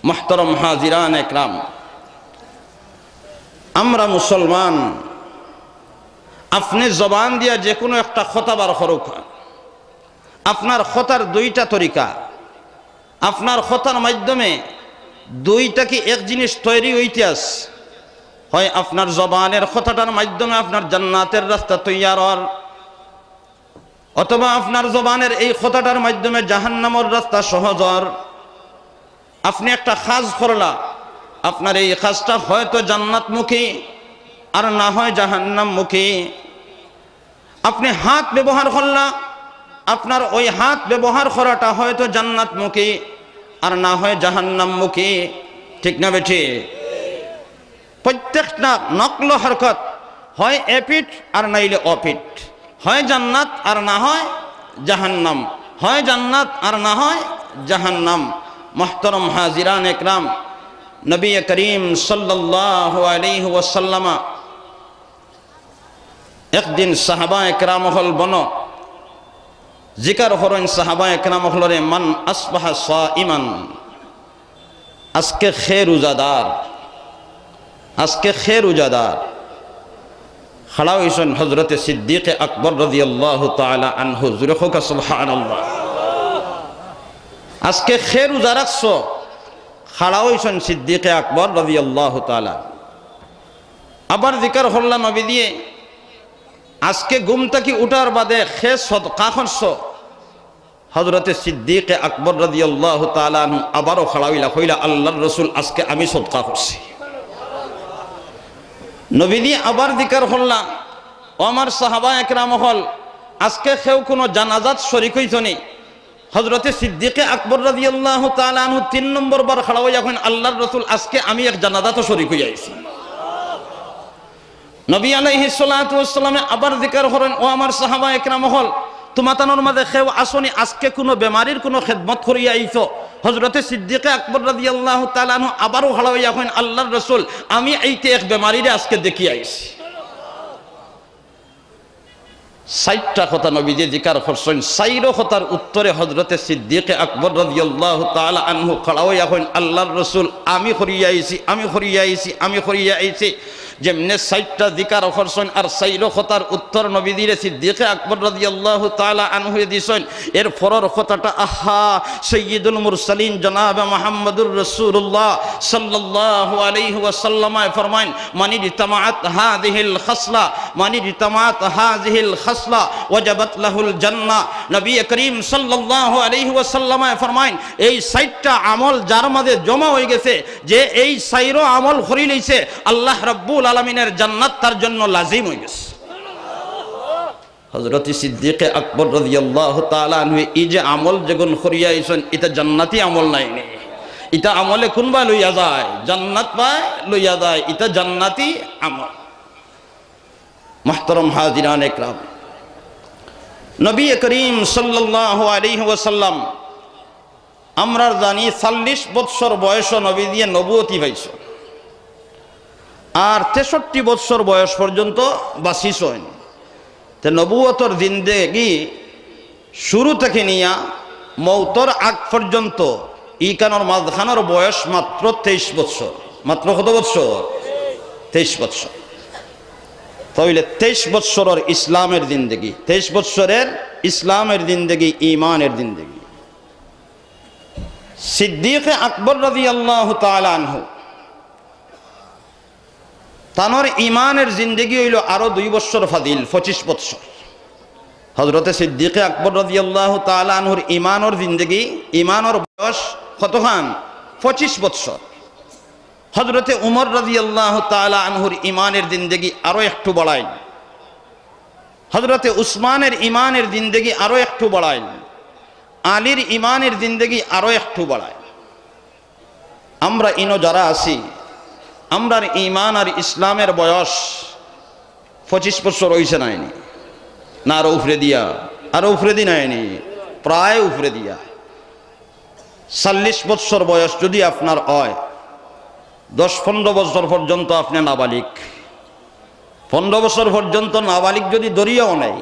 মুহতারাম হাজিরান একরাম, আমরা মুসলমান, আপনি জবান দিয়া যে কোনো একটা কথা বার করুক, আপনার কথার দুইটা তরিকা, আপনার কথার মাধ্যমে দুইটা কি এক জিনিস তৈরি হইতে আস, হয় আপনার জবানের কথাটার মাধ্যমে আপনার জান্নাতের রাস্তা তৈয়ার হওয়ার, অথবা আপনার জবানের এই কথাটার মাধ্যমে জাহান্নামের রাস্তা সহজ হওয়ার। আপনি একটা কাজ করলা, আপনার এই কাজটা হয়তো জান্নাতমুখী আর না হয় জাহান্নামমুখী। আপনি হাত ব্যবহার করলা, আপনার ওই হাত ব্যবহার করাটা হয়তো জান্নাতমুখী আর না হয় জাহান্নামমুখী। ঠিক না বেঠি? প্রত্যেকটা নকল হরকত হয় এপিঠ আর নাইলে অপিঠ, হয় জান্নাত আর না হয় জাহান্নাম, হয় জান্নাত আর না হয় জাহান্নাম। মুহতারাম হাজিরান একরাম, নবী করিম সাল্লাল্লাহু আলাইহি ওয়াসাল্লাম একদিন সাহাবা একরাম হল বন জিকার করেন, সাহাবা একরাম হলরে মান আসবাহা সাইমান, আজকে খে রোজাদার, আজকে খে রোজাদার। খাড়া হইছেন হযরতে সিদ্দিক আকবর রাদিয়াল্লাহু তাআলা আনহু, জুরে হোক সুবহানাল্লাহ। আজকে খে রোজা রাখছো, খাড়া হইছেন সিদ্দিক আকবর রাদিয়াল্লাহু তাআলা। আবার জিকার হল্লা নবী দিয়ে, আজকে ঘুম থেকে উঠার বাদে খে সদকা করছো, হযরতে সিদ্দিক আকবর রাদিয়াল্লাহু তাআলা আনহু আবারও খাড়া হইলা, কইলা আল্লাহর রাসূল আজকে আমি সদকা করছি। নবী দিয়ে আবার জিকার হল্লা, ও আমার সাহাবা একরাম হল, আজকে কেউ কোনো জানাজাত শরীক হইছনি? হযরতে সিদ্দিক আকবর রাদিয়াল্লাহু তাআলা আনহু 3 নম্বর বার খাড়া হইয়া কইন আল্লাহর রাসূল আজকে আমি এক জানাজাত শরীক হইয়া আইছি। নবী আলাইহিস সালাতু ওয়াস সালামে আবার জিকার করেন, ও আমার সাহাবা একরাম হল, তোমাতানোর মাঝে কেউ আসনি আজকে কোনো বেমারির কোনো খেদমত করিয়া আইছো? হযরতে সিদ্দিক আকবর রাদিয়াল্লাহু তাআলা আনহু আবারও খাড়া হইয়া কইন আল্লাহর রাসূল আমি এইতে এক বেমারিরে আজকে দেখি আইছি। 60টা কথা নবী যে জিকার করছেন, 4 কথার উত্তরে হযরতে সিদ্দিক আকবর রাদিয়াল্লাহু তাআলা আনহু খাড়া হইয়া কইন আল্লাহর রাসূল আমি করিয়া আইছি, আমি করিয়া আইছি, আমি করিয়া আইছি। যেমনে 60টা জিকার করছেন আর 4 কথার উত্তর নবী দিয়ে সিদ্দিক আকবর রাদিয়াল্লাহু তাআলা আনহু দিছেন, এর পরের কথাটা আহা সাইয়্যিদুল মুরসালিন জনাব মুহাম্মদুর রাসূলুল্লাহ সাল্লাল্লাহু আলাইহি ওয়াসাল্লাম ফরমান মানি ইজতামাআত হাযিহিল খাসলা, মানি ইজতামাআত হাযিহিল খাসলা ওয়াজাবাত লাহুল জান্নাহ। নবী করিম সাল্লাল্লাহু আলাইহি ওয়াসাল্লাম ফরমান এই 60টা আমল যার মাঝে জমা হয়ে গেছে, যে এই 4 আমল করি লইছে, আল্লাহ রাব্বুল আলামিনের জান্নাত তার জন্য লাজিম হয়ে গেছে। হযরত সিদ্দিক আকবর রাদিয়াল্লাহু তাআলা আনহু এই যে আমল যেগুন করিয়া আইছেন, এটা জান্নাতি আমল নাই নে, এটা আমলে কোনবা লইয়া যায় জান্নাত পায় লইয়া যায়, এটা জান্নাতি আমল। মুহতারাম হাজিরান একরাম, নবী করিম সাল্লাল্লাহু আলাইহি ওয়াসাল্লাম আমরা জানি 40 বছর বয়স নবী দিয়ে নবুয়তি পাইছেন, আর 63 বছর বয়স পর্যন্ত বাঁচিছেন। তে নবুয়তর জিন্দেগি শুরু থেকে নিয়া মৌতর আগ পর্যন্ত ইকানোর মাঝখানোর বয়স মাত্র 23 বছর। মাত্র কত বছর? 23 বছর। তাহলে 23 বছরের ইসলামের জিন্দেগি, 23 বছরের ইসলামের জিন্দেগি, ঈমানের জিন্দেগি। সিদ্দিক আকবর রাদিয়াল্লাহু তাআলা আনহু তানোর ঈমানের জিন্দেগি হইল আরো 2 বছর ফাদিল, 25 বছর। হযরতে সিদ্দিক আকবর রাদিয়াল্লাহু তাআলা আনহুর ঈমানের জিন্দেগি, ঈমানের বয়স কতখান? 25 বছর। হযরতে উমর রাদিয়াল্লাহু তাআলা আনহুর ঈমানের জিন্দেগি আরো একটু বাড়াইল, হযরতে উসমানের ঈমানের জিন্দেগি আরো একটু বাড়াইল, আলীর ঈমানের জিন্দেগি আরো একটু বাড়াইল। আমরা ইনো যারা আছি, আমরার ঈমান আর ইসলামের বয়স 25 বছর হইছে নাইনি না? আরো উপরে দিয়া, আরো উপরে দি নাইনি, প্রায় উপরে দিয়া। 40 বছর বয়স যদি আপনার হয়, 10-15 বছর পর্যন্ত আপনি নাবালিক, 15 বছর পর্যন্ত নাবালিক যদি দরিয়াও নেই,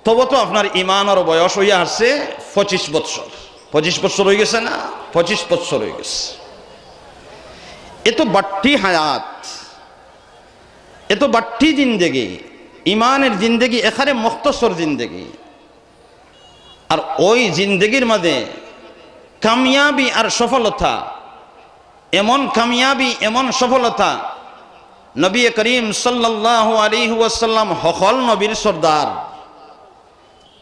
তবে তো আপনার ঈমানের বয়স হইয়া আসছে 25 বছর। 25 বছর হয়ে গেছে না? 25 বছর হয়ে গেছে। এত বাট্টি হায়াত, এত বাট্টি জিন্দেগি, ইমানের জিন্দেগি এখানে মুখতসর জিন্দেগি। আর ওই জিন্দেগির মাঝে কামিয়াবি আর সফলতা, এমন কামিয়াবি এমন সফলতা, নবী করিম সাল্লাল্লাহু আলাইহি ওয়াসাল্লাম হকল নবীর সর্দার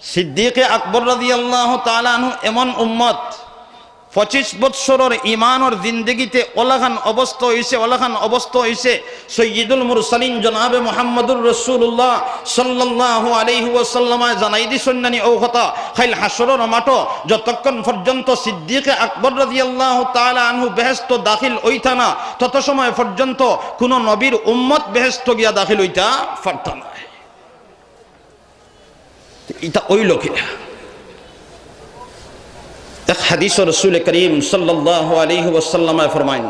সিদ্দিক আকবর রাদিয়াল্লাহু তাআলা আনহু এমন উম্মত 25 বৎসরের ইমানের জিন্দেগিতে ওলাখান অবস্থা হইছে সৈয়দুল মুরসালিন জনাবে মুহাম্মদুর রাসূলুল্লাহ সাল্লাল্লাহু আলাইহি ওয়াসাল্লাম জানাই দিছেন নানি ও কথা খাইল হাসরের মাঠে যতক্ষণ পর্যন্ত সিদ্দিক আকবর রাদিয়াল্লাহু তাআলা আনহু বেহেশত দাখিল হইতা না, তত সময় পর্যন্ত কোন নবীর উম্মত বেহেশত গিয়া দাখিল হইতা পারতা না। এটা ওই লোকেরা। এক হাদিস রাসূল করিম সাল্লাল্লাহু আলাইহি ওয়াসাল্লাম ফরমায়েন,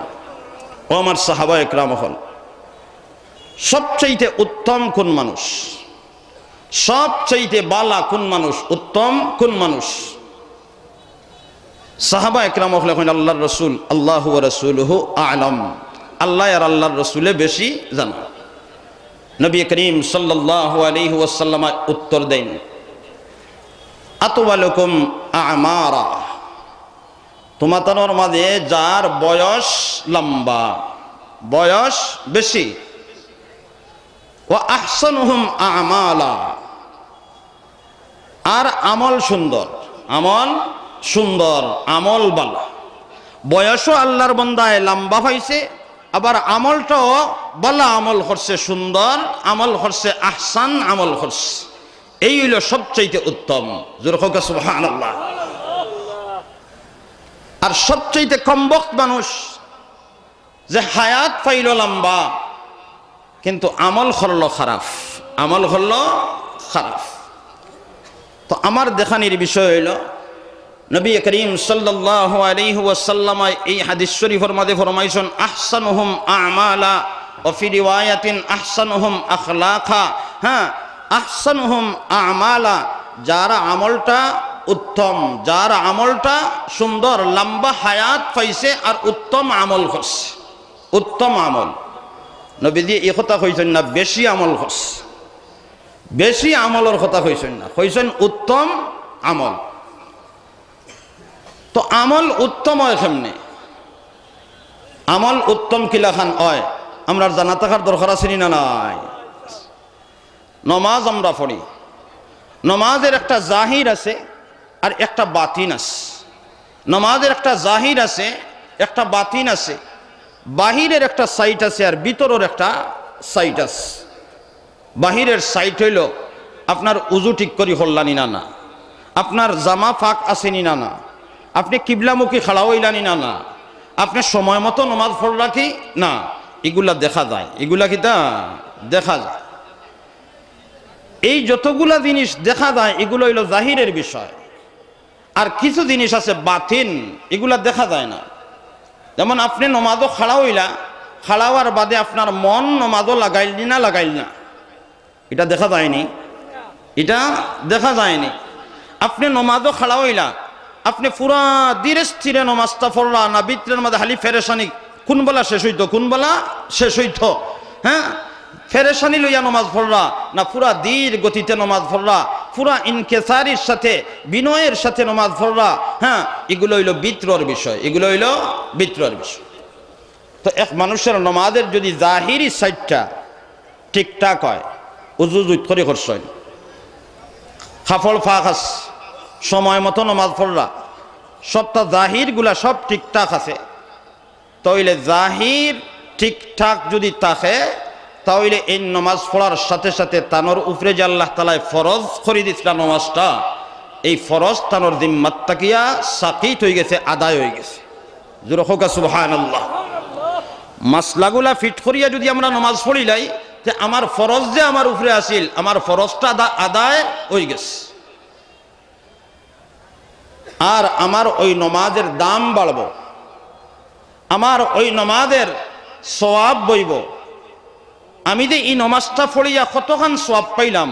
ও আমার সাহাবায়ে কেরাম হল, সবচেয়ে উত্তম কোন মানুষ, সবচেয়ে বালা কোন মানুষ, উত্তম কোন মানুষ? সাহাবায়ে কেরাম হল আল্লাহর রাসূল আল্লাহু ওয়া রাসূলুহু আ'লাম, আল্লাহ আর আল্লাহর রাসূলে বেশি জানা। নবী করিম সাল্লাল্লাহু আলাইহি ওয়াসাল্লাম উত্তর দেন, আতওয়ালুকুম আমারা, তোমাদের মাঝে যার বয়স লম্বা, বয়স বেশি, ওয়া আহসানুহুম আমালা, আর আমল সুন্দর, আমল সুন্দর, আমল ভালো। বয়সও আল্লাহর বান্দায় লম্বা হয়েছে, আবার আমলটাও ভালো আমল করছে, সুন্দর আমল করছে, আহসান আমল করছে। এই হইল সবচেয়ে উত্তম। জোরে হোক সুবহানাল্লাহ। আর সবচেয়ে কমবক্ত মানুষ যে হায়াত পাইল লম্বা কিন্তু আমল করল খারাপ, আমল করল খারাপ। তো আমার দেখানির বিষয় হইল নবী করিম সাল্লাল্লাহু আলাইহি ওয়াসাল্লাম এই হাদিস শরীফের মধ্যে ফরমাইছেন, আহসানুহুম আমালা ওয়া ফি রিওয়ায়াতিন আহসানুহুম আখলাকা। হ্যাঁ, আহসানুহুম আমালা, যারা আমলটা উত্তম, যার আমলটা সুন্দর, লম্বা হায়াত পাইছে আর উত্তম আমল করছে, উত্তম আমল। নবীজি এই কথা কইছেন না বেশি আমল করছে, বেশি আমলের কথা কইছেন না, কইছেন উত্তম আমল। তো আমল উত্তম হয় কেমনে? আমল উত্তম কিলাখান হয় আমরা জানা থাকার দরকার আছে না নাই? নমাজ আমরা পড়ি, নমাজের একটা জাহির আছে আর একটা বাতিন আছে। নমাজের একটা জাহির আছে, একটা বাতিন আছে। বাহিরের একটা সাইট আছে আর ভিতরের একটা সাইট আছে। বাহিরের সাইট হইল আপনার উজু ঠিক করি হল্লানি না না, আপনার জামা ফাঁক আসেনি না না, আপনি কিবলামুখী খাড়া হইলানি না না, আপনি সময় মতো নমাজ পড়লা কি না, এগুলা দেখা যায়, এগুলা কিতা দেখা যায়। এই যতগুলা জিনিস দেখা যায় এগুলো হইল জাহিরের বিষয়। আর কিছু জিনিস আছে বাতিন, এগুলা দেখা যায় না। যেমন আপনি নমাজও খাড়া হইলা, খাড়া হওয়ার বাদে আপনার মন নমাজও লাগাইল না লাগাইল না, এটা দেখা যায়নি, এটা দেখা যায়নি। আপনি নমাজও খাড়া হইলা, আপনি পুরা ধীরে স্থিরে নমাজটা পড়লা না, ভিতরের মধ্যে হালি ফেরেশানি, কোন বেলা শেষ হইতো, কোন বেলা শেষ হইতো, হ্যাঁ, ফেরেশানি লইয়া নমাজ পড়লা না পুরা ধীর গতিতে নমাজ পড়লা, পুরা ইনকেসারির সাথে বিনয়ের সাথে নমাজ পড়লা, হ্যাঁ, এগুলো হইল ভিতরের বিষয়, এগুলো হইল ভিতরের বিষয়। তো এক মানুষের নমাজের যদি জাহিরি সাইডটা ঠিকঠাক হয়, উজু করে করছেন, খাফল ফাঁক আছে, সময় মতো নমাজ পড়লা, সবটা জাহিরগুলা সব ঠিকঠাক আছে, তাহলে জাহির ঠিকঠাক যদি থাকে তাহলে এই নমাজ পড়ার সাথে সাথে তানোর উপরে যে আল্লাহ তাআলা ফরজ করে দিয়েছিলেন নমাজটা, এই ফরজ তানোর জিম্মাত তাকিয়া সাকিত হয়ে গেছে, আদায় হয়ে গেছে। জোরে হোক সুবহানাল্লাহ। মাসলাগুলা ফিট করিয়া যদি আমরা নমাজ পড়িলাই যে আমার ফরজ যে আমার উপরে আসিল, আমার ফরজটা আদায় হয়ে গেছে, আর আমার ওই নমাজের দাম বাড়ব, আমার ওই নমাজের সওয়াব বইব। আমি যে এই নমাজটা পড়িয়া কতখান সওয়াব পাইলাম,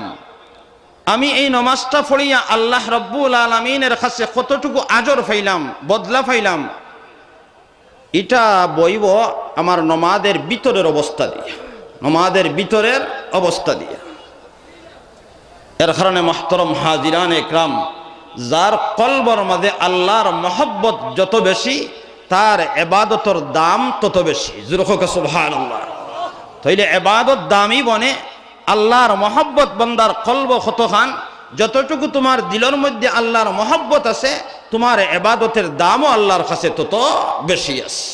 আমি এই নমাজটা পড়িয়া আল্লাহ রাব্বুল আলামিনের কাছে কতটুকু আজর পাইলাম, বদলা পাইলাম, এটা বইব আমার নমাজের ভিতরের অবস্থা দিয়ে, নমাজের ভিতরের অবস্থা দিয়ে। এর কারণে মুহতারাম হাজিরান ইকরাম, যার কলবর মাঝে আল্লাহর মহব্বত যত বেশি, তার ইবাদতের দাম তত বেশি। জোরে হোক সুবহানাল্লাহ। তাইলে ইবাদত দামি বনে আল্লাহর মহব্বত বান্দার কলব কতখান, যতটুকু তোমার দিলের মধ্যে আল্লাহর মহব্বত আছে, তোমার ইবাদতের দামও আল্লাহর কাছে তত বেশি আছে।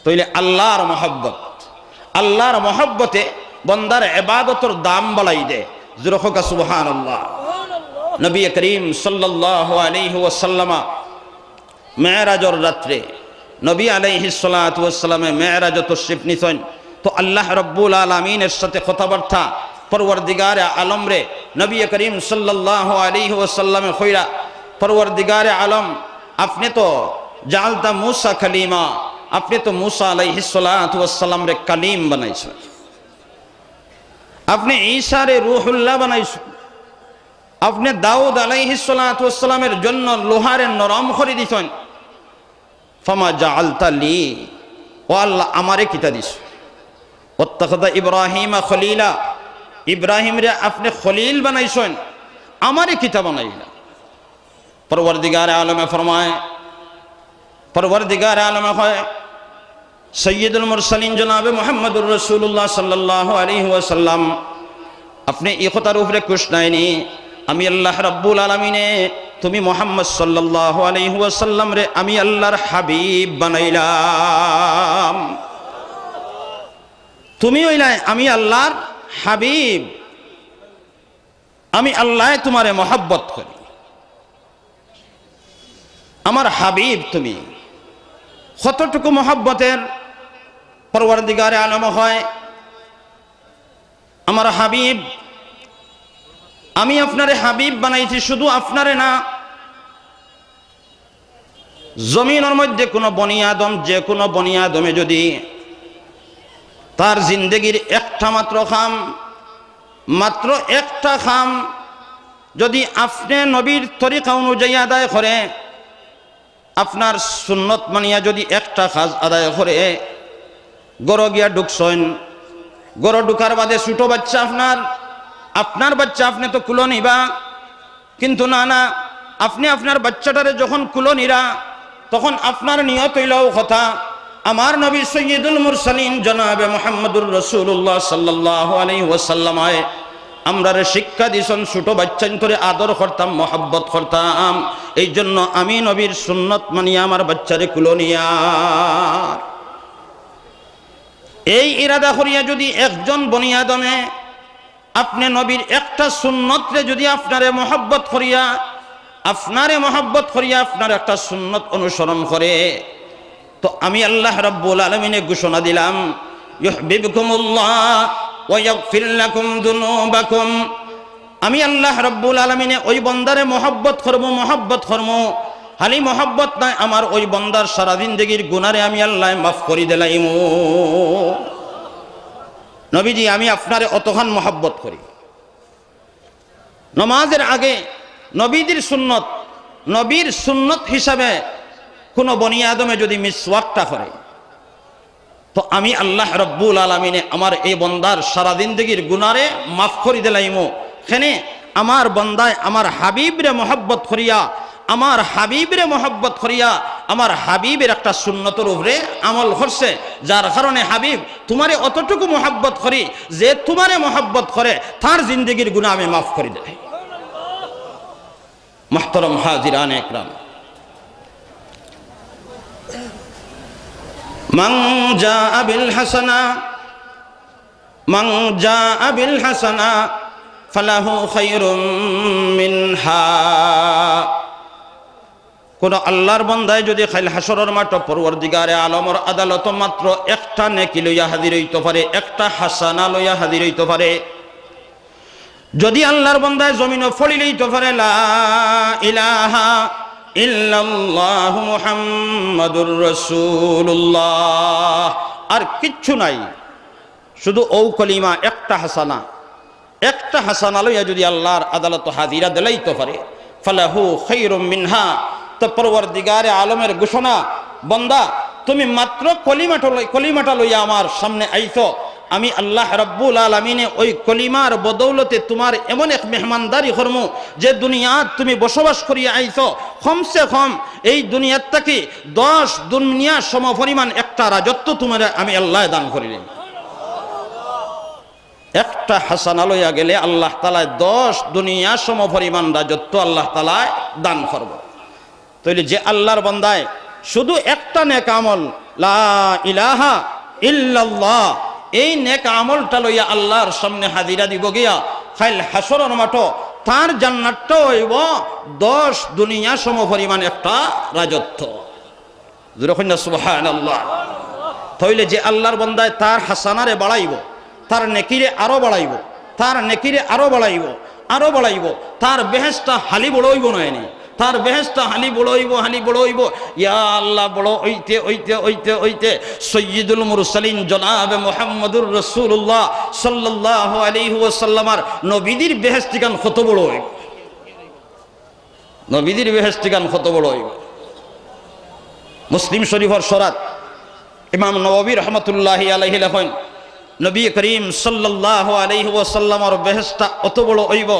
তাইলে আল্লাহর মহব্বত, আল্লাহর মহব্বতে বান্দার ইবাদতের দাম বাড়াই দেয়। জোরে হোক সুবহানাল্লাহ। নবী করিম সাল্লাল্লাহু আলাইহি ওয়াসাল্লাম মেরাজের রাত্রে নবী আলাইহিস সালাতু ওয়াস সালামে মেরাজ তশরিফ নিছেন। তো আল্লাহ রাব্বুল আলামিনের সাথে কথাবার্তা পরওয়ারদিগারে আলম রে নবী করিম সাল্লাল্লাহু আলাইহি ওয়াসাল্লামে কইরা, পরওয়ারদিগারে আলম, আপনি তো জালতা মুসা কালিমা, আপনি তো মুসা আলাইহিস সালাতু ওয়াস সালাম রে কালিম বানাইছেন, আপনি ঈসা রে রূহুল্লাহ বানাইছেন, আপনি দাউদ আলাইহিস সালাতু ওয়াস সালামের জন্য লোহারে নরম করে দিছেন। ফামা জাআলতা লি, ও আল্লাহ আমারে কিতা দিছ। ওয়াত্তাখাযা ইব্রাহিমা খলিলা, ইব্রাহিম রে আপনি খলিল বানাইছেন, আমারে কিতা বানাইলা। পরওয়ারদিগার আলমে ফরমায়, পরওয়ারদিগার আলমে হয় সৈয়দুল মুরসালিন জনাবে মুহাম্মদুর রাসূলুল্লাহ সাল্লাল্লাহু আলাইহি ওয়াসাল্লাম, আপনি এই কথার উপরে খুশ নাইনি, আমি আল্লাহ রাব্বুল আলামিনে তুমি মুহাম্মদ সাল্লাল্লাহু আলাইহি ওয়াসাল্লাম রে আমি আল্লাহর হাবিব বানাইলাম। তুমি হইলাই আমি আল্লাহর হাবিব, আমি আল্লাহ তোমারে মহব্বত করি, আমার হাবিব তুমি। কতটুকু মহব্বতের পরওয়ারদিগারে আলম হয়, আমার হাবিব, আমি আপনারে হাবিব বানাইছি, শুধু আপনারে না, জমিনের মধ্যে কোনো বনি আদম, যে কোনো বনি আদমে যদি তার জিন্দগির একটা মাত্র খাম, মাত্র একটা খাম যদি আপনি নবীর তরিকা অনুযায়ী আদায় করে, আপনার সুন্নত মানিয়া যদি একটা কাজ আদায় করে, গড় গিয়া ঢুকছেন, গড় ঢুকার বাদে ছোট বাচ্চা আপনার বাচ্চা আপনি তো কুলো নিবা, কিন্তু না না, আপনি আপনার বাচ্চাটারে যখন কুলো নিরা, তখন আপনার নিয়ত হইলেও কথা, আমার নবী সৈয়দুল মুরসালিন জনাবে মুহাম্মদুর রাসূলুল্লাহ সাল্লাল্লাহু আলাইহি ওয়াসাল্লাম আমরারে শিক্ষা দিছেন, ছোট বাচ্চা করে আদর করতাম, মহব্বত করতাম, এই জন্য আমি নবীর সুন্নত মানিয়া আমার বাচ্চারে কুলো নিয়া। এই ইরাদা করিয়া যদি একজন বনি আদমে আপনি নবীর একটা সুন্নতরে যদি আপনারে মহব্বত করিয়া, আপনার একটা সুন্নত অনুসরণ করে, তো আমি আল্লাহ রাব্বুল আলামিনে ঘোষণা দিলাম, ইউহিব্বুকুমুল্লাহ ওয়া ইয়াগফির লাকুম যুনুবাকুম, আমি আল্লাহ রাব্বুল আলামিনে ওই বান্দারে মহব্বত করব, খালি মহব্বত নাই, আমার ওই বান্দার সারা জিন্দেগীর গুনারে আমি আল্লাহ মাফ করে দিলাইমু। নবীজি আমি আপনারে অতখান মহব্বত করি। নমাজের আগে নবীর সুন্নত হিসাবে কোন বনি আদমে যদি মিসওয়াকটা করে, তো আমি আল্লাহ রাব্বুল আলামিনে আমার এই বান্দার সারা জিন্দেগীর গুনারে মাফ করে দিলাইমু। এখানে আমার বান্দায় আমার হাবিবরে মহব্বত করিয়া, আমার হাবিবের একটা সুন্নতের উপরে আমল করছে, যার কারণে হাবিব তোমারে অতটুকু মহব্বত করি যে তোমারে মহব্বত করে তার জিন্দেগীর গুনাহ আমি মাফ করে দেই। মুহতারাম হাজিরান ইকরাম, মান জাআ বিল হাসানা ফালাহু খায়রুম মিনহা, কোন আল্লাহর বান্দায় যদি খাইল হাসরের মাঠ পরওয়ারদিগারে আলমের আদালত মাত্র একটা নেকি লইয়া হাজির হইতে পারে, একটা হাসানা লইয়া হাজির হইতে পারে, যদি আল্লাহর বান্দায় জমিনে ফলি লইতে পারে লা ইলাহা ইল্লাল্লাহু মুহাম্মাদুর রাসূলুল্লাহ, আর কিচ্ছু নাই, শুধু ও কলিমা একটা হাসানা লইয়া যদি আল্লাহর আদালত হাজিরা দিলাইতে পারে, ফালাহু খায়রুম মিনহা, তো পরওয়ারদিগারে আলমের ঘোষণা, বান্দা তুমি মাত্র কলিমাটা লইয়া আমার সামনে আইছো, আমি আল্লাহ রাব্বুল আলামিনে ওই কলিমার বদৌলতে তোমার এমন এক মেহমানদারি করমু যে দুনিয়াত তুমি বসবাস করিয়া আইছো, কমসে কম এই দুনিয়ার থেকে 10 দুনিয়া সমপরিমাণ একটা রাজত্ব তোমার আমি আল্লাহ দান করিলাম। একটা হাসানা লইয়া গেলে আল্লাহ তাআলা 10 দুনিয়া সমপরিমাণ রাজত্ব আল্লাহ তাআলা দান করব। তাইলে যে আল্লাহর বান্দায় শুধু একটা নেক আমল, লা ইলাহা ইল্লাল্লাহ, এই নেক আমলটা লইয়া আল্লাহর সামনে হাজিরা দিব গিয়া কাল হাসরের মাঠে তার জান্নাতটা হইব 10 দুনিয়া সমপরিমাণ একটা রাজত্ব। যখন সুবহানাল্লাহ। তাইলে যে আল্লাহর বান্দায় তার হাসানারে বাড়াইব, তার নেকিরে আরো বাড়াইব, তার নেকিরে আরো বাড়াইব, আরো বাড়াইব, তার বেহেশতটা হালি বড়ইব নয়নি, তার বেহেশতটা হালি বড়ইব। ইয়া আল্লাহ বড় হইতে সৈয়দুল মুরসালিন জনাবে মুহাম্মদুর রাসূলুল্লাহ সাল্লাল্লাহু আলাইহি ওয়াসাল্লামার নবীদের বেহেশতগান কত বড় হইব, নবীদের বেহেশতগান কত বড় হইব। মুসলিম শরীফের সরাত ইমাম নববী রাহমাতুল্লাহি আলাইহি লেখেন, নবী করিম সাল্লাল্লাহু আলাইহি ওয়াসাল্লামের বেহেশতটা অত বড় হইব,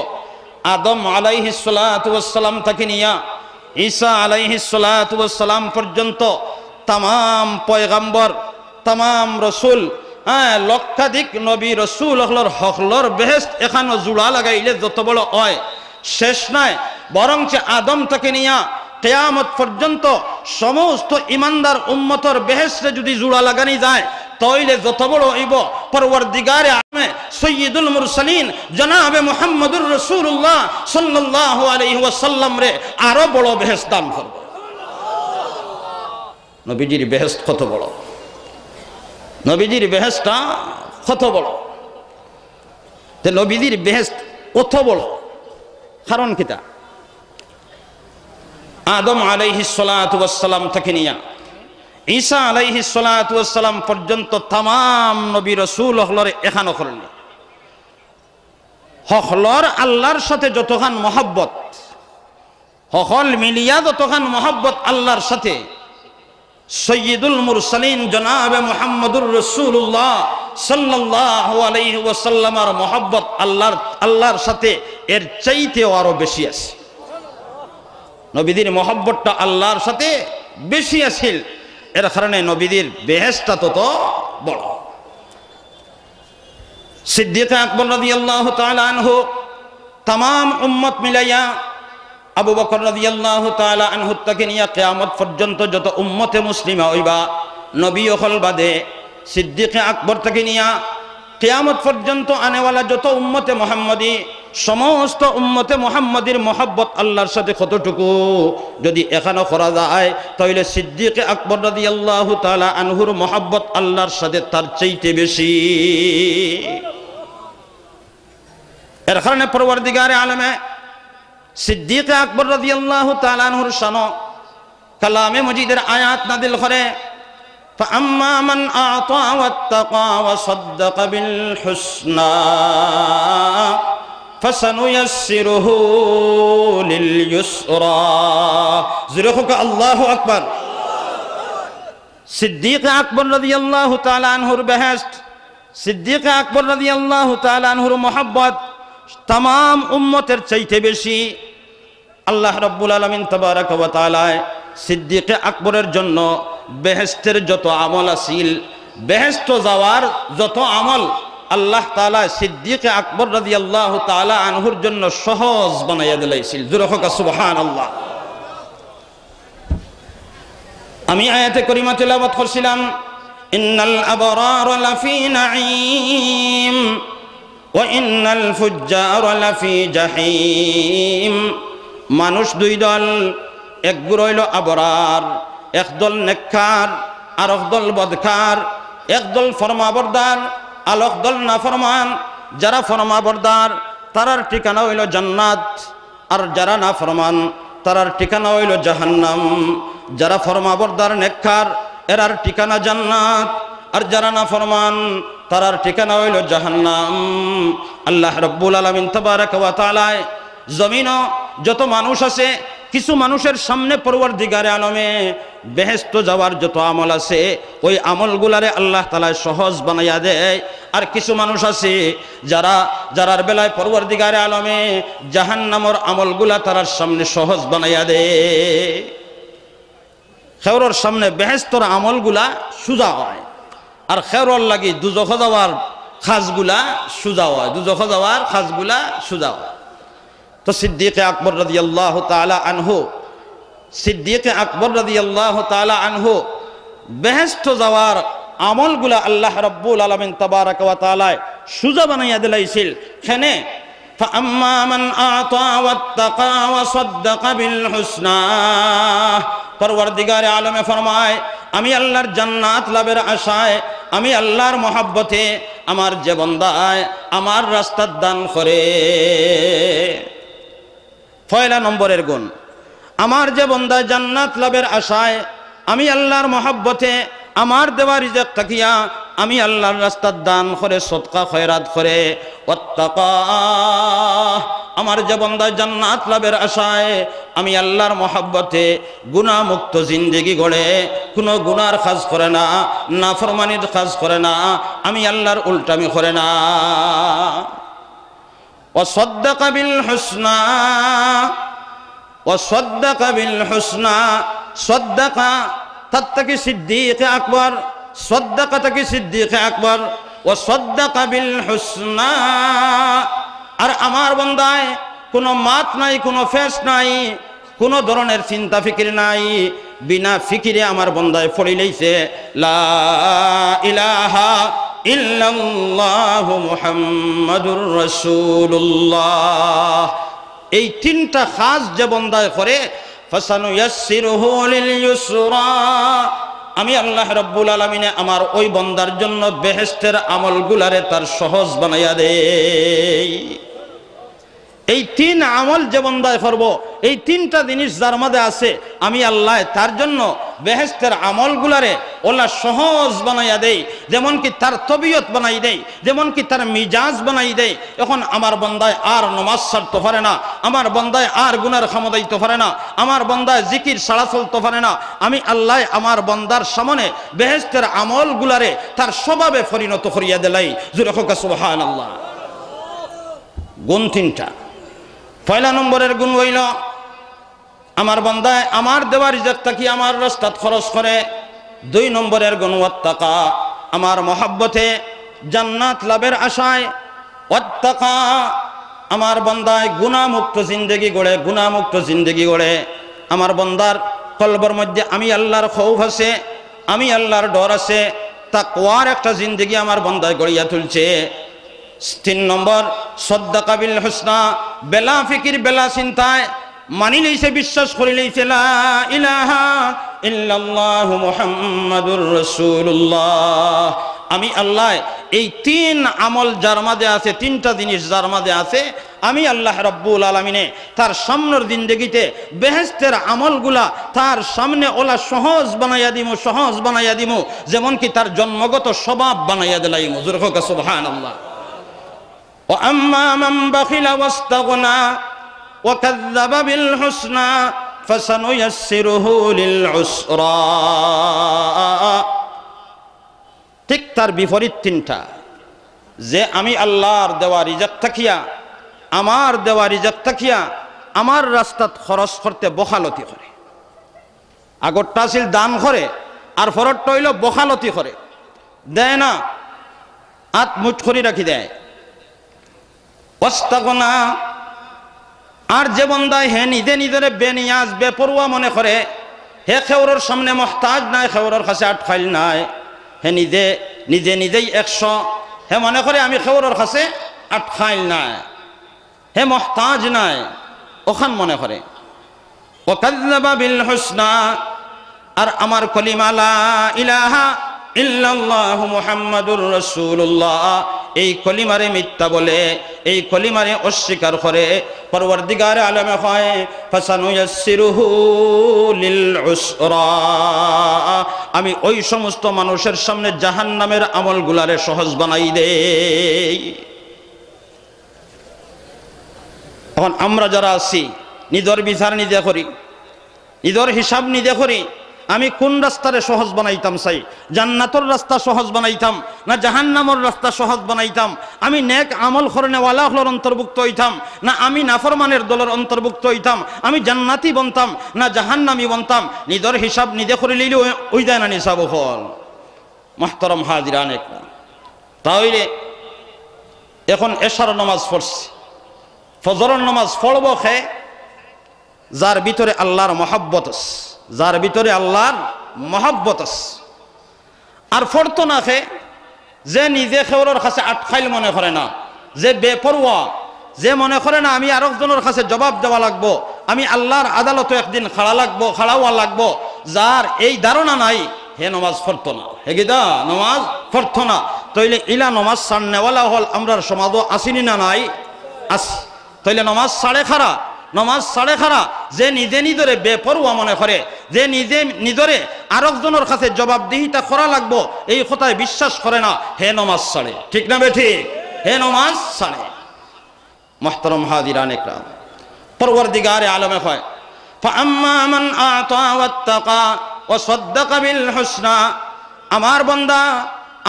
আদম আলাইহিস সালাতু ওয়াস সালাম থেকে নিয়া ঈসা আলাইহিস সালাতু ওয়াস সালাম পর্যন্ত तमाम পয়গম্বর, तमाम রসুল, লক্ষাধিক নবী রসুল হকলর বেহেশত এখানে জোড়া লাগাইলে যত বড় হয় শেষ নাই। বরং আদম থেকে নিয়া কিয়ামত পর্যন্ত সমস্ত ইমানদার উম্মতর বেহেশতে যদি জোড়া লাগানি যায় তাইলে যত বড় হইব পরওয়ারদিগারে আলমে সৈয়দুল মুরসালিন জনাবে মুহাম্মদুর রাসূলুল্লাহ সাল্লাল্লাহু আলাইহি ওয়াসাল্লাম রে আরো বড় বেহেশত দান করবে। নবীজির বেহেশত কত বড়, নবীজির বেহেশতটা কত বড়। তে নবীজির বেহেশত কত বড় কারণ কিতা? আদম আলাইহিস সালাতু ওয়াস সালাম থেকে নিয়া ঈসা আলাইহিস সালাতু ওয়াস সালাম পর্যন্ত तमाम নবী রাসূল হলরে এখানো করলেন। হকলর আল্লাহর সাথে যতখান মহব্বত, হকল মিলিয়া যতখান মহব্বত আল্লাহর সাথে, সৈয়দুল মুরসালিন জনাবে মুহাম্মদুর রাসূলুল্লাহ সাল্লাল্লাহু আলাইহি ওয়াসাল্লামের মহব্বত আল্লাহর সাথে এর চাইতেও আরো বেশি আছে। নবীদের মহব্বতটা আল্লাহর সাথে বেশি আছিল, এর কারণে নবীদের বেহেশতটা তত বড়। সিদ্দিক আকবর রাদিয়াল্লাহু তাআলা আনহু तमाम উম্মত মিলাইয়া আবু বকর রাদিয়াল্লাহু তাআলা আনহু থেকে নিয়া কিয়ামত পর্যন্ত যত উম্মতে মুসলিমা হইবা নবী হল বাদে সিদ্দিক আকবর থেকে নিয়া কিয়ামত পর্যন্ত আনেওয়ালা যত উম্মতে মুহাম্মদী, সমস্ত উম্মতে মুহাম্মদীর মহব্বত আল্লাহর সাথে কতটুকু যদি এখানে করা যায় তাহলে সিদ্দিক আকবর রাদিয়াল্লাহু তাআলা আনহুর মহব্বত আল্লাহর সাথে তার চাইতে বেশি। এর কারণে পরওয়ারদিগারে আলমে সিদ্দিক আকবর রাদিয়াল্লাহু তাআলা আনহুর শান কালামে মজিদের আয়াত নাযিল করে, فأما من أعطى واتقى وصدق بالحسنى فسنيسره لليسرى। زرخك الله أكبر। সিদ্দিক আকবর রাদিয়াল্লাহু তাআলা আনহুর বেহেশত, সিদ্দিক আকবর রাদিয়াল্লাহু তাআলা আনহুর মহব্বত तमाम উম্মতের চাইতে বেশি। আল্লাহ রাব্বুল আলামিন তাবারাক ওয়া তাআলা সিদ্দিক আকবরের জন্য বেহেশতের যত আমল আছিল, বেহেশত যাওয়ার যত আমল আল্লাহ তাআলা সিদ্দিক আকবর রাদিয়াল্লাহু তাআলা আনহুর জন্য সহজ বানাইয়া দিলাইছিল। জোরে হোক সুবহানাল্লাহ। আমি আয়াতে কারিমা তেলাওয়াত করছিলাম, ইন্নাল আবরার লাফি নাঈম ওয়া ইন্নাল ফুজ্জার লাফি জাহিম। মানুষ দুই দল, এক গ্রুপ হইল আবরার, একদল নেককার আর একদল বদকার, একদল ফরমাবরদার আর একদল নাফরমান। যারা ফরমাবরদার তারার ঠিকানা হইল জান্নাত, আর যারা নাফরমান তারার ঠিকানা হইল জাহান্নাম। যারা ফরমাবরদার নেককার এরার ঠিকানা জান্নাত, আর যারা নাফরমান তারার ঠিকানা হইল জাহান্নাম। আল্লাহ রাব্বুল আলামিন তাবারাক ওয়া তাআলা জমিন যত মানুষ আছে কিছু মানুষের সামনে পরওয়ারদিগারে আলমে বেহেশত যাওয়ার যত আমল আছে ওই আমলগুলারে আল্লাহ তাআলা সহজ বানাইয়া দেয়। আর কিছু মানুষ আছে যারার বেলায় পরওয়ারদিগারে আলমে জাহান্নামের আমলগুলা তার সামনে সহজ বানাইয়া দেয়। খেওরের সামনে বেহেশতর আমলগুলা সুজা হয়, আর খেওরের লাগি দুজখ যাওয়ার খাসগুলা সুজা হয়, দুজখ যাওয়ার খাসগুলা সুজা হয়। তো সিদ্দিক আকবর রাদিয়াল্লাহু তাআলা আনহু, সিদ্দিক আকবর রাদিয়াল্লাহু তাআলা আনহু বেহেশত যাওয়ার আমলগুলা আল্লাহ রাব্বুল আলামিন তাবারাক ওয়া তাআলা সুজা বানাইয়া দিলাইছিল। খেনে ফাআম্মা মান আতা ওয়াত্তাকা ওয়া সাদ্দাকা বিল হুসনা, পরওয়ারদিগারে আলমে ফরমায় আমি আল্লাহর জান্নাত লাভের আশায়, আমি আল্লাহর মহব্বতে আমার যে বান্দায় আমার রাস্তার দান করে। পয়লা নম্বরের গুণ, আমার যে বান্দা জান্নাত লাভের আশায় আমি আল্লাহর মহব্বতে আমার দেওয়া রিজিক তাকিয়া আমি আল্লাহর রাস্তার দান করে, সদকা খয়রাত করে। ওয়াত্তাকা, আমার যে বান্দা জান্নাত লাভের আশায় আমি আল্লাহর মহব্বতে গুনাহ মুক্ত জিন্দেগি গড়ে, কোনো গুনার কাজ করে না, নাফরমানির কাজ করে না, আমি আল্লাহর উল্টামি করে না। ওয়াসাদ্দাকা বিল হুসনা, ওয়াসাদ্দাকা বিল হুসনা, সাদ্দাকা তাত্তাকি সিদ্দিক আকবর, সাদ্দাকা তাকি সিদ্দিক আকবর, ওয়াসাদ্দাকা বিল হুসনা। আর আমার বান্দায় কোনো মাত নাই, কোনো ফেস নাই, কোনো ধরনের চিন্তা ফিকির নাই, বিনা ফিকিরে আমার বান্দায় পড়ি লইছে লা ইলাহা ইল্লাল্লাহু মুহাম্মাদুর রাসূলুল্লাহ। এই তিনটা খাস যে বান্দায় করে ফাসানুয়াসসিরুহু লিল ইউসরা, আমি আল্লাহ রাব্বুল আলামিনে আমার ওই বান্দার জন্য বেহেশতের আমলগুলারে তার সহজ বানাইয়া দেই। এই তিন আমল যে বান্দায় করব, এই তিনটা জিনিস যার মধ্যে আছে আমি আল্লাহ তার জন্য বেহেশতের আমলগুলারে ওলা সহজ বানাইয়া দেই। যেমন কি তার তবিয়ত বানাই দেই, যেমন কি তার মিজাজ বানাই দেই। এখন আমার বান্দায় আর নামাজ ছাড়তে পারে না, আমার বান্দায় আর গুনার ক্ষমতাইতে পারে না, আমার বান্দায় জিকির ছাড়া চলতে পারে না। আমি আল্লাহ আমার বান্দার সামনে বেহেশতের আমলগুলারে তার স্বভাবে পরিণত করিয়া দিলাই। জোরে হোক সুবহানাল্লাহ। গুণ তিনটা। পয়লা নম্বরের গুণ হইল আমার বান্দায় আমার দেওয়া রিজিক তাকি আমার রাস্তাত খরচ করে। দুই নম্বরের গুণ ওয়াত্তাকা, আমার মহব্বতে জান্নাত লাভের আশায়। ওয়াত্তাকা, আমার বান্দায় গুনাহমুক্ত জিন্দেগি গড়ে, গুনাহমুক্ত জিন্দেগি গড়ে। আমার বান্দার কলবের মধ্যে আমি আল্লাহর খৌফ আছে, আমি আল্লাহর ডর আছে, তাকওয়ার একটা জিন্দেগি আমার বান্দায় গড়িয়া তুলছে। তিন নম্বর সাদ্দাকা বিল হুসনা, বেলা ফিকির বেলা চিন্তায় মানি লইছে, বিশ্বাস করি লইছে লা ইলাহা ইল্লাল্লাহু মুহাম্মাদুর রাসূলুল্লাহ। আমি আল্লাহ এই তিন আমল যার মাঝে আছে, তিনটা জিনিস যার মাঝে আছে, আমি আল্লাহ রাব্বুল আলামিনে তার সামনের জিন্দেগিতে বেহেশতের আমলগুলা তার সামনে ওলা সহজ বানাইয়া দিমু, সহজ বানাইয়া দিমু, যেমন কি তার জন্মগত স্বভাব বানাইয়া দিলাইমু। জোরে হোক সুবহানাল্লাহ। وأما من بخل واستغنى وكذب بالحسنى فسنيسره للعسرى। ঠিক তার বিপরীত তিনটা, যে আমি আল্লাহর দেওয়া রিজিক থাকিয়া, আমার দেওয়া রিজিক থাকিয়া আমার রাস্তাত খরচ করতে বখালতি করে। আগরটা ছিল দান করে, আর ফরতটা হইল বখালতি করে, দেয় না, হাত মুঠ করে রাখি দেয়। ওয়াস্তাগনা, আর যে বান্দায় হে নিজে নিজের বেনিয়াজ বেপরোয়া মনে করে, হে খেওরের সামনে মহতাজ নাই, খেওরের কাছে আটফাইল নাই, হে নিজে নিজে নিজেই 100, হে মনে করে আমি খেওরের কাছে আটফাইল নাই, হে মহতাজ নাই, ওখান মনে করে। ওয়াকাযযাবা বিল হুসনা, আর আমার কলিমা লা ইলাহা ইল্লাল্লাহু মুহাম্মাদুর রাসূলুল্লাহ, এই কলিমারে মিথ্যা বলে, এই কলিমারে অস্বীকার করে। পরওয়ারদিগারে আলমে হয় ফাসানুয়াসসিরুহু লিল উসরা, আমি ওই সমস্ত মানুষের সামনে জাহান্নামের আমলগুলারে সহজ বানাই দেই। এখন আমরা যারা আছি নিজের বিচার নিজে করি, ঈদর হিসাব নিজে করি আমি কোন রাস্তারে সহজ বানাইতাম চাই, জান্নাতর রাস্তা সহজ বানাইতাম না জাহান্নামর রাস্তা সহজ বানাইতাম, আমি নেক আমল করনেওয়ালা হলোর অন্তর্ভুক্ত হইতাম না আমি নাফরমানের দলের অন্তর্ভুক্ত হইতাম, আমি জান্নাতি বনতাম না জাহান্নামি বনতাম। নিজের হিসাব নিজে করে লইলে ওই দেয় না নিসাব হল। মাহতারাম হাজিরান একরা, তাহলে এখন এশার নামাজ পড়ছি, ফজরের নামাজ পড়ব খে যার ভিতরে আল্লাহর মহাব্বত আছে, যার ভিতরে আল্লাহর মহাব্বত আছে। আর ফরতো না খে যে নিজে খেওয়ার কাছে আটখাইল মনে করে না, যে বেপরোয়া, যে মনে করে না আমি আরেকজনের কাছে জবাব দেওয়া লাগবো, আমি আল্লাহর আদালতে একদিন খাড়াওয়া লাগবো, যার এই ধারণা নাই হে নমাজ পড়তো না, হে গিদা নমাজ পড়তো না। তইলে ইলা নমাজ ছাড়নেওয়ালা হল আমরার সমাজও আসিনি না নাই? আসি। তইলে নমাজ সাড়ে খারা, নমাজ সাড়ে খারা যে নিজে নিজরে বেপরোয়া মনে করে, যে নিজে নিজরে আরেকজনের কাছে জবাবদিহিতা করা লাগবো এই কথায় বিশ্বাস করে না, হে নমাজ ছাড়ে। ঠিক না বে ঠিক? হে নমাজ ছাড়ে। মুহতারাম হাজিরান ইকরাম, পরওয়ারদিগারে আলমে কয় ফাআম্মা মান আতা ওয়াত্তাকা ওয়া সাদ্দাকা বিল হুসনা, আমার বান্দা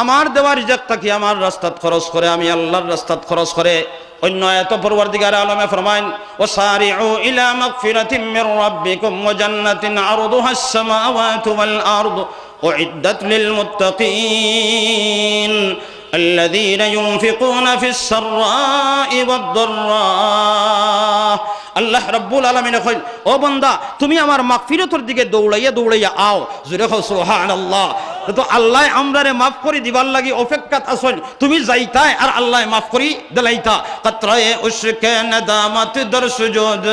আমার দেওয়া রিজিকটা কি আমার রাস্তাত খরচ করে, আমি আল্লাহর রাস্তাত খরচ করে। অন্য আয়াত পরওয়ারদিগারে আলমে ফরমায়েন ওয়াসারিউ ইলা মাগফিরাতিম মির রাব্বিকুম ওয়া জান্নাতিন আরদুহাস সামাওয়াতু ওয়াল আরদু উইদ্দাত লিল মুত্তাকিন الذين ينفقون في السراء والضراء। আল্লাহ রাব্বুল আলামিন কইল ও বান্দা তুমি আমার মাগফিরাতের দিকে দৌড়াইয়া দৌড়াইয়া আও, জোরে কও সুবহানাল্লাহ। তো আল্লাহ আমরারে মাফ করে দিবার লাগি অপেক্ষাত আছেন, তুমি যাইতাই আর আল্লাহ মাফ করি দিলাইতা। কতরায়ে উশকে নদামত দর সুজুদ,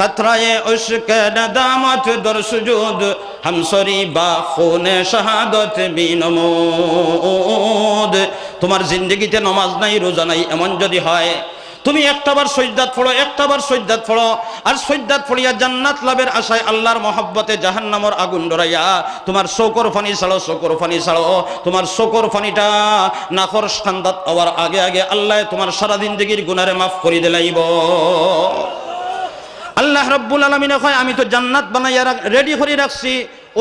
কতরায়ে উশকে নদামত দর সুজুদ, হামসরি বা খুনে শাহাদত বিনমুদ। তোমার জিন্দগিতে নামাজ নাই, রোজা নাই, এমন যদি হয় তুমি একটাবার সজদাত পড়ো, একটাবার সজদাত পড়ো, আর সজদাত পড়িয়া জান্নাত লাভের আশায় আল্লাহর মহব্বতে জাহান্নামের আগুন ডরাইয়া তোমার শোকর ফানি ছাড়ো, শোকর ফানি ছাড়ো। তোমার শোকর ফানিটা নাকর খান্দাত হওয়ার আগে আগে আল্লাহ তোমার সারা জিন্দেগির গুনারে মাফ করে দিলাইব। আল্লাহ রাব্বুল আলামিন কয় আমি তো জান্নাত বানাইয়া রেডি করে রাখছি,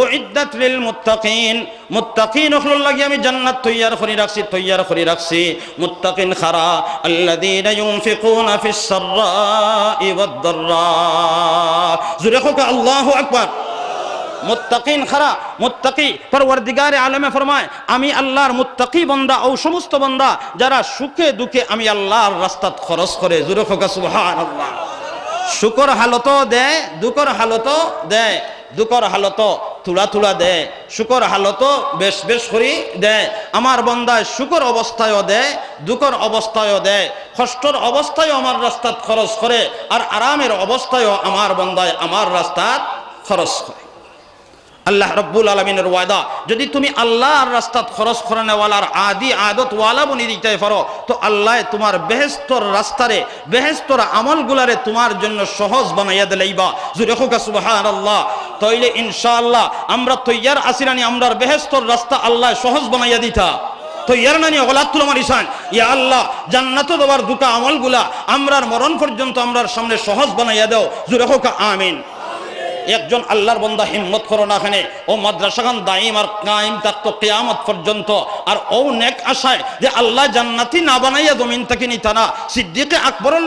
উইদ্দাত লিল মুত্তাকিন, মুত্তাকিন হল লাগি আমি জান্নাত তৈয়ার করে রাখছি, তৈয়ার করে রাখছি। মুত্তাকিন খারা আল্লাযীনা ইউনফিকুনা ফিস সাররাই ওয়াদ দাররা, জোরে হোক আল্লাহু আকবার। মুত্তাকিন খারা, মুত্তাকি পরওয়ারদিগারে আলমে ফরমায় আমি আল্লাহর মুত্তাকি বান্দা ও সমস্ত বান্দা যারা সুখে দুঃখে আমি আল্লাহর রাস্তাত খরচ করে, জোরে হোক সুবহানাল্লাহ। সুখর হালত দেয়, দুঃখর হালত দেয়, দুঃখর হালত তুলা তুলা দেয়, সুখর হালত বেশ বেশ করি দেয়। আমার বন্দায় সুখর অবস্থায়ও দেয়, দুঃখর অবস্থায়ও দেয়, কষ্টর অবস্থায়ও আমার রাস্তাত খরচ করে, আর আরামের অবস্থায়ও আমার বন্দায় আমার রাস্তাত খরচ করে। আল্লাহ রাব্বুল আলামিনের ওয়াদা, যদি তুমি আল্লাহর রাস্তাত খরচ করানেওয়ালার আদি আদত ওয়ালা বনি দিতে পারো তো আল্লাহ তোমার বেহেশতর রাস্তারে, বেহেশতর আমলগুলারে তোমার জন্য সহজ বানাইয়া দিলাইবা। জোরে হোক সুবহানাল্লাহ। তাইলে ইনশাআল্লাহ আমরা তৈয়ার আসিরানি, আমরার বেহেশতর রাস্তা আল্লাহ সহজ বানাইয়া দিতা। তৈয়ার নানি গলাত তুলা মারিসান, ইয়া আল্লাহ জান্নাত দেওয়ার দুটা আমলগুলা আমরার মরণ পর্যন্ত আমরার সামনে সহজ বানাইয়া দাও। জোরে হোক আমিন। একজন আল্লাহর বান্দা হিম্মত করো না এখানে, ও মাদ্রাসাখান দাইম আর কায়েম থাকতো কিয়ামত পর্যন্ত, আর ও নেক আশায় যে আল্লাহ জান্নাতি না বানাইয়া জমিন থেকে নিতা না। সিদ্দিকে আকবরের